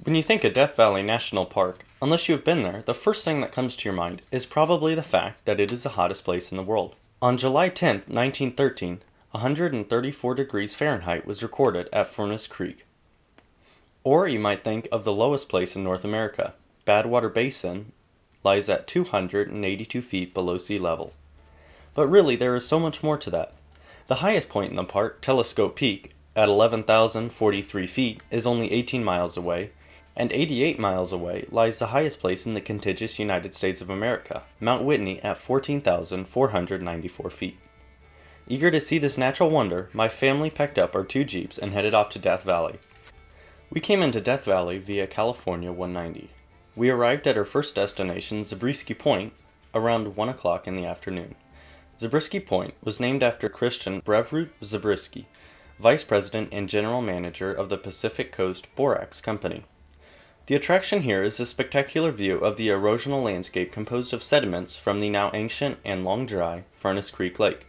When you think of Death Valley National Park, unless you have been there, the first thing that comes to your mind is probably the fact that it is the hottest place in the world. On July 10th, 1913, 134 degrees Fahrenheit was recorded at Furnace Creek. Or you might think of the lowest place in North America. Badwater Basin lies at 282 feet below sea level. But really, there is so much more to that. The highest point in the park, Telescope Peak, at 11,043 feet, is only 18 miles away, and 88 miles away lies the highest place in the contiguous United States of America, Mount Whitney at 14,494 feet. Eager to see this natural wonder, my family packed up our two Jeeps and headed off to Death Valley. We came into Death Valley via California 190. We arrived at our first destination, Zabriskie Point, around 1 o'clock in the afternoon. Zabriskie Point was named after Christian Brevoort Zabriskie, Vice President and General Manager of the Pacific Coast Borax Company. The attraction here is a spectacular view of the erosional landscape composed of sediments from the now ancient and long dry Furnace Creek Lake.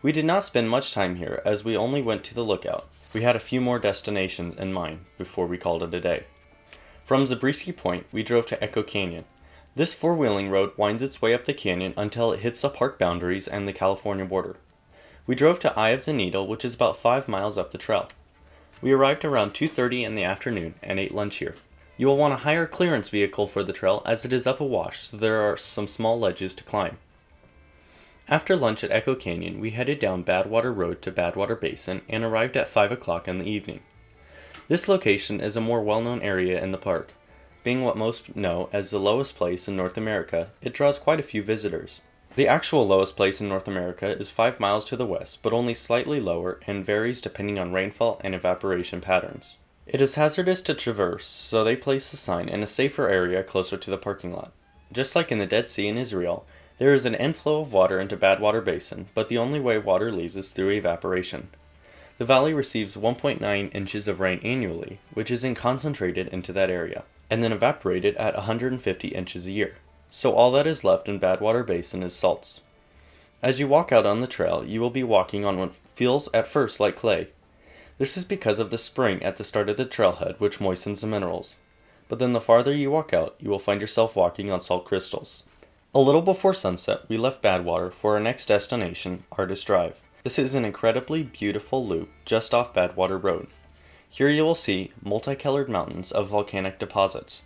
We did not spend much time here as we only went to the lookout. We had a few more destinations in mind before we called it a day. From Zabriskie Point, we drove to Echo Canyon. This four-wheeling road winds its way up the canyon until it hits the park boundaries and the California border. We drove to Eye of the Needle, which is about 5 miles up the trail. We arrived around 2:30 in the afternoon and ate lunch here. You will want a higher clearance vehicle for the trail as it is up a wash, so there are some small ledges to climb. After lunch at Echo Canyon, we headed down Badwater Road to Badwater Basin and arrived at 5 o'clock in the evening. This location is a more well-known area in the park. Being what most know as the lowest place in North America, it draws quite a few visitors. The actual lowest place in North America is 5 miles to the west, but only slightly lower and varies depending on rainfall and evaporation patterns. It is hazardous to traverse, so they place the sign in a safer area closer to the parking lot. Just like in the Dead Sea in Israel, there is an inflow of water into Badwater Basin, but the only way water leaves is through evaporation. The valley receives 1.9 inches of rain annually, which is concentrated into that area, and then evaporated at 150 inches a year. So all that is left in Badwater Basin is salts. As you walk out on the trail, you will be walking on what feels at first like clay. This is because of the spring at the start of the trailhead which moistens the minerals. But then the farther you walk out, you will find yourself walking on salt crystals. A little before sunset, we left Badwater for our next destination, Artist Drive. This is an incredibly beautiful loop just off Badwater Road. Here you will see multicolored mountains of volcanic deposits.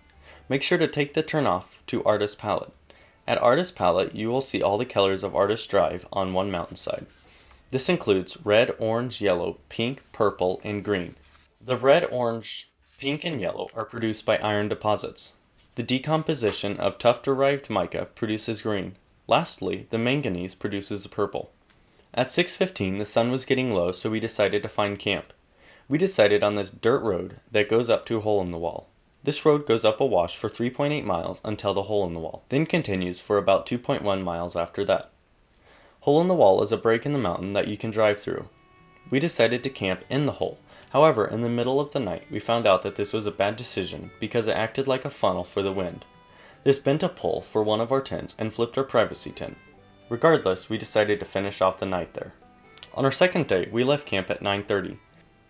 Make sure to take the turn off to Artist Palette. At Artist Palette, you will see all the colors of Artist Drive on one mountainside. This includes red, orange, yellow, pink, purple, and green. The red, orange, pink, and yellow are produced by iron deposits. The decomposition of tuff-derived mica produces green. Lastly, the manganese produces the purple. At 6:15, the sun was getting low, so we decided to find camp. We decided on this dirt road that goes up to a hole in the wall. This road goes up a wash for 3.8 miles until the hole in the wall, then continues for about 2.1 miles after that. Hole in the wall is a break in the mountain that you can drive through. We decided to camp in the hole. However, in the middle of the night, we found out that this was a bad decision because it acted like a funnel for the wind. This bent a pole for one of our tents and flipped our privacy tent. Regardless, we decided to finish off the night there. On our second day, we left camp at 9:30.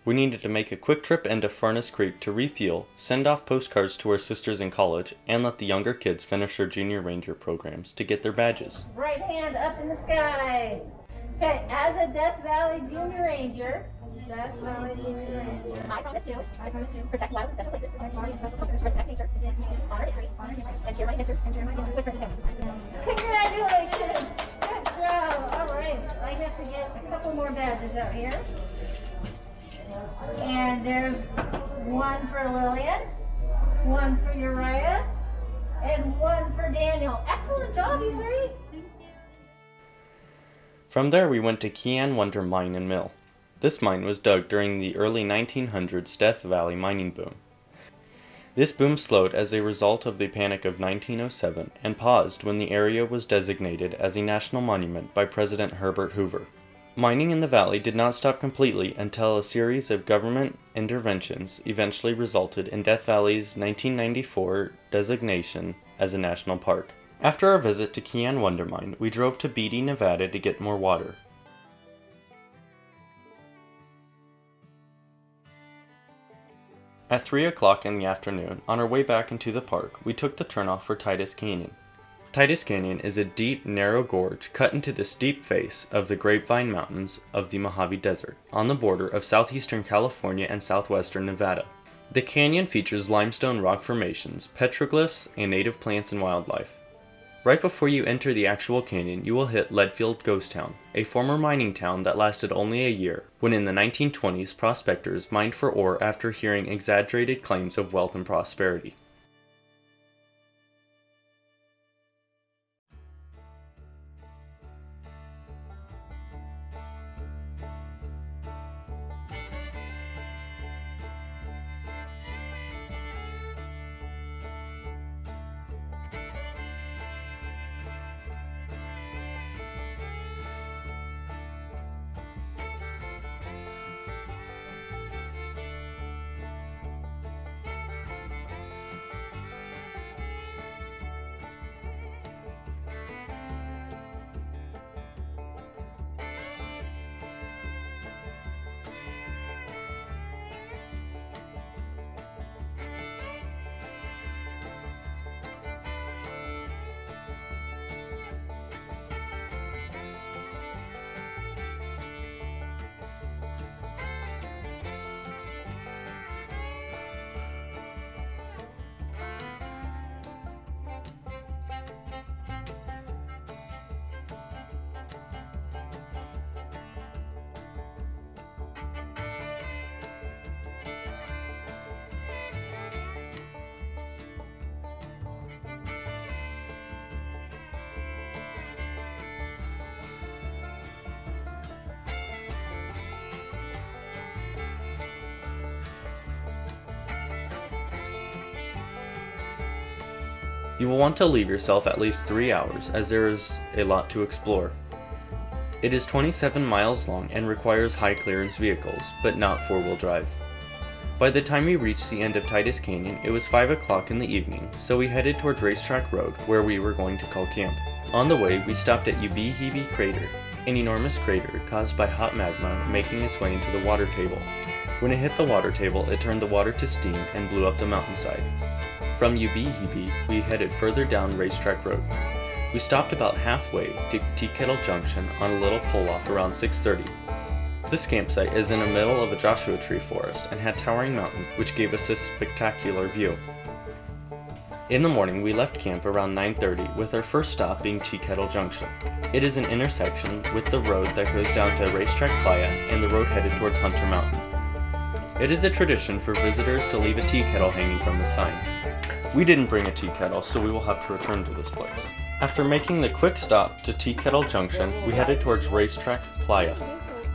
We needed to make a quick trip into Furnace Creek to refuel, send off postcards to our sisters in college, and let the younger kids finish their junior ranger programs to get their badges. Right hand up in the sky. Okay, as a Death Valley Junior Ranger, Death Valley Junior Ranger, I promise to protect wild and special places, respect nature, honor history, and share my adventures with friends and family. Congratulations! Good job! Alright, I have to get a couple more badges out here. And there's one for Lillian, one for Uriah, and one for Daniel. Excellent job, you three! From there we went to Keyan Wonder Mine and Mill. This mine was dug during the early 1900s Death Valley mining boom. This boom slowed as a result of the Panic of 1907 and paused when the area was designated as a national monument by President Herbert Hoover. Mining in the valley did not stop completely until a series of government interventions eventually resulted in Death Valley's 1994 designation as a national park. After our visit to Keyan Wonder Mine, we drove to Beatty, Nevada to get more water. At 3 o'clock in the afternoon, on our way back into the park, we took the turnoff for Titus Canyon. Titus Canyon is a deep, narrow gorge cut into the steep face of the Grapevine Mountains of the Mojave Desert, on the border of southeastern California and southwestern Nevada. The canyon features limestone rock formations, petroglyphs, and native plants and wildlife. Right before you enter the actual canyon, you will hit Leadfield Ghost Town, a former mining town that lasted only a year, when in the 1920s prospectors mined for ore after hearing exaggerated claims of wealth and prosperity. You will want to leave yourself at least 3 hours, as there is a lot to explore. It is 27 miles long and requires high clearance vehicles, but not 4-wheel drive. By the time we reached the end of Titus Canyon, it was 5 o'clock in the evening, so we headed towards Racetrack Road, where we were going to call camp. On the way, we stopped at Ubi-Hibi Crater, an enormous crater caused by hot magma making its way into the water table. When it hit the water table, it turned the water to steam and blew up the mountainside. From Ubi-Hibi, we headed further down Racetrack Road. We stopped about halfway to Tea Kettle Junction on a little pull-off around 6:30. This campsite is in the middle of a Joshua Tree forest and had towering mountains which gave us a spectacular view. In the morning, we left camp around 9:30, with our first stop being Tea Kettle Junction. It is an intersection with the road that goes down to Racetrack Playa and the road headed towards Hunter Mountain. It is a tradition for visitors to leave a tea kettle hanging from the sign. We didn't bring a tea kettle, so we will have to return to this place. After making the quick stop to Tea Kettle Junction, we headed towards Racetrack Playa.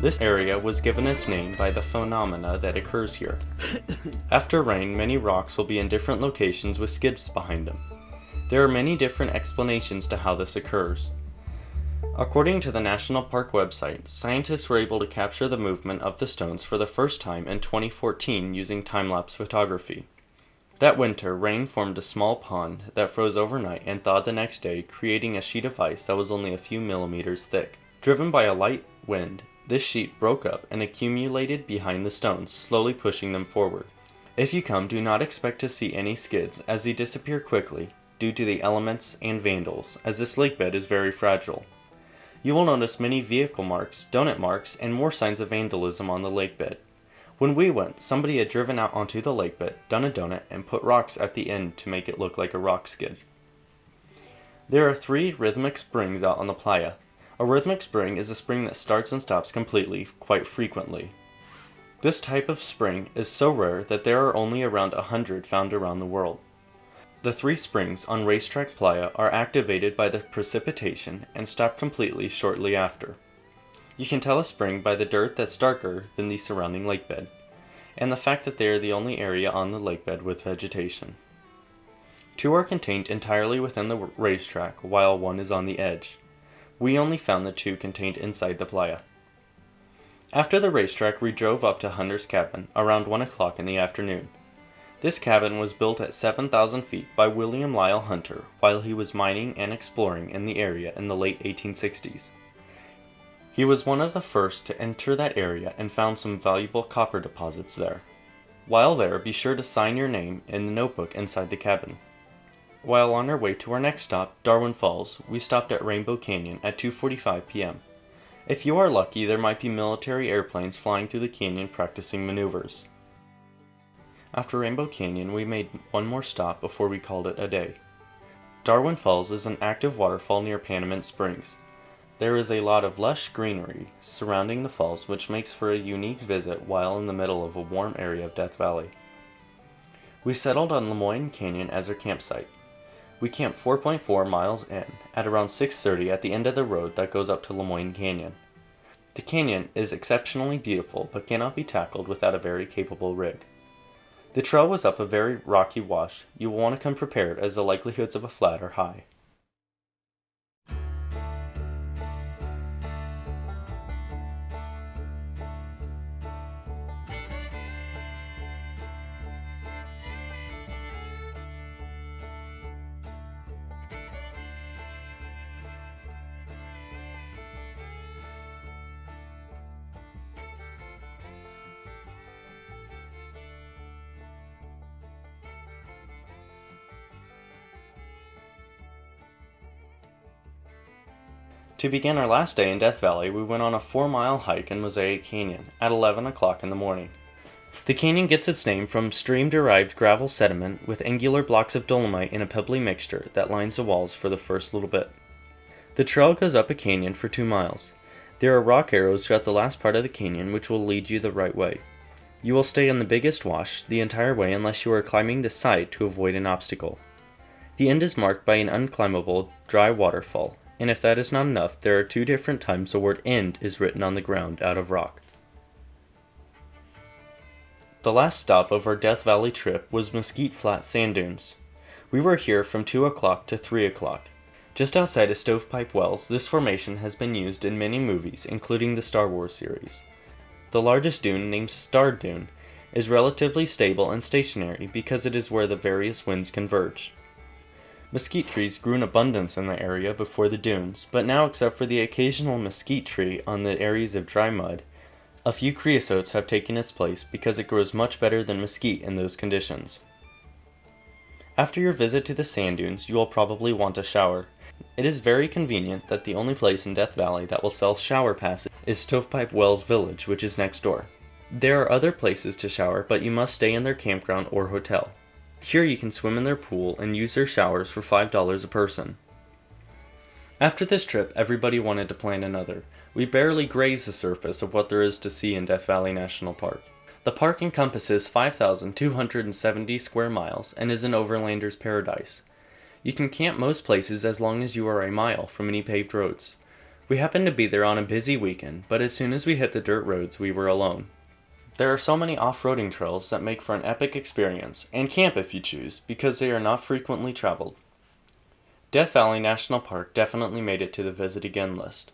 This area was given its name by the phenomena that occurs here. After rain, many rocks will be in different locations with skids behind them. There are many different explanations to how this occurs. According to the National Park website, scientists were able to capture the movement of the stones for the first time in 2014 using time-lapse photography. That winter, rain formed a small pond that froze overnight and thawed the next day, creating a sheet of ice that was only a few millimeters thick. Driven by a light wind, this sheet broke up and accumulated behind the stones, slowly pushing them forward. If you come, do not expect to see any skids, as they disappear quickly due to the elements and vandals, as this lake bed is very fragile. You will notice many vehicle marks, donut marks, and more signs of vandalism on the lake bed. When we went, somebody had driven out onto the lake bed, done a donut, and put rocks at the end to make it look like a rock skid. There are 3 rhythmic springs out on the playa. A rhythmic spring is a spring that starts and stops completely, quite frequently. This type of spring is so rare that there are only around 100 found around the world. The 3 springs on Racetrack Playa are activated by the precipitation and stop completely shortly after. You can tell a spring by the dirt that's darker than the surrounding lake bed, and the fact that they are the only area on the lake bed with vegetation. 2 are contained entirely within the racetrack, while 1 is on the edge. We only found the 2 contained inside the playa. After the racetrack, we drove up to Hunter's cabin around 1 o'clock in the afternoon. This cabin was built at 7,000 feet by William Lyle Hunter while he was mining and exploring in the area in the late 1860s. He was one of the first to enter that area and found some valuable copper deposits there. While there, be sure to sign your name in the notebook inside the cabin. While on our way to our next stop, Darwin Falls, we stopped at Rainbow Canyon at 2:45 p.m. If you are lucky, there might be military airplanes flying through the canyon practicing maneuvers. After Rainbow Canyon, we made one more stop before we called it a day. Darwin Falls is an active waterfall near Panamint Springs. There is a lot of lush greenery surrounding the falls, which makes for a unique visit while in the middle of a warm area of Death Valley. We settled on Lemoyne Canyon as our campsite. We camped 4.4 miles in, at around 6:30 at the end of the road that goes up to Lemoyne Canyon. The canyon is exceptionally beautiful, but cannot be tackled without a very capable rig. The trail was up a very rocky wash. You will want to come prepared, as the likelihoods of a flat are high. To begin our last day in Death Valley, we went on a 4-mile hike in Mosaic Canyon at 11 o'clock in the morning. The canyon gets its name from stream-derived gravel sediment with angular blocks of dolomite in a pebbly mixture that lines the walls for the first little bit. The trail goes up a canyon for 2 miles. There are rock arrows throughout the last part of the canyon which will lead you the right way. You will stay on the biggest wash the entire way unless you are climbing the side to avoid an obstacle. The end is marked by an unclimbable, dry waterfall, and if that is not enough, there are 2 different times the word "end" is written on the ground out of rock. The last stop of our Death Valley trip was Mesquite Flat Sand Dunes. We were here from 2 o'clock to 3 o'clock. Just outside of Stovepipe Wells, this formation has been used in many movies, including the Star Wars series. The largest dune, named Star Dune, is relatively stable and stationary because it is where the various winds converge. Mesquite trees grew in abundance in the area before the dunes, but now, except for the occasional mesquite tree on the areas of dry mud, a few creosotes have taken its place because it grows much better than mesquite in those conditions. After your visit to the sand dunes, you will probably want a shower. It is very convenient that the only place in Death Valley that will sell shower passes is Stovepipe Wells Village, which is next door. There are other places to shower, but you must stay in their campground or hotel. Here you can swim in their pool and use their showers for $5 a person. After this trip, everybody wanted to plan another. We barely grazed the surface of what there is to see in Death Valley National Park. The park encompasses 5,270 square miles and is an overlander's paradise. You can camp most places as long as you are a mile from any paved roads. We happened to be there on a busy weekend, but as soon as we hit the dirt roads, we were alone. There are so many off-roading trails that make for an epic experience, and camp if you choose, because they are not frequently traveled. Death Valley National Park definitely made it to the Visit Again list.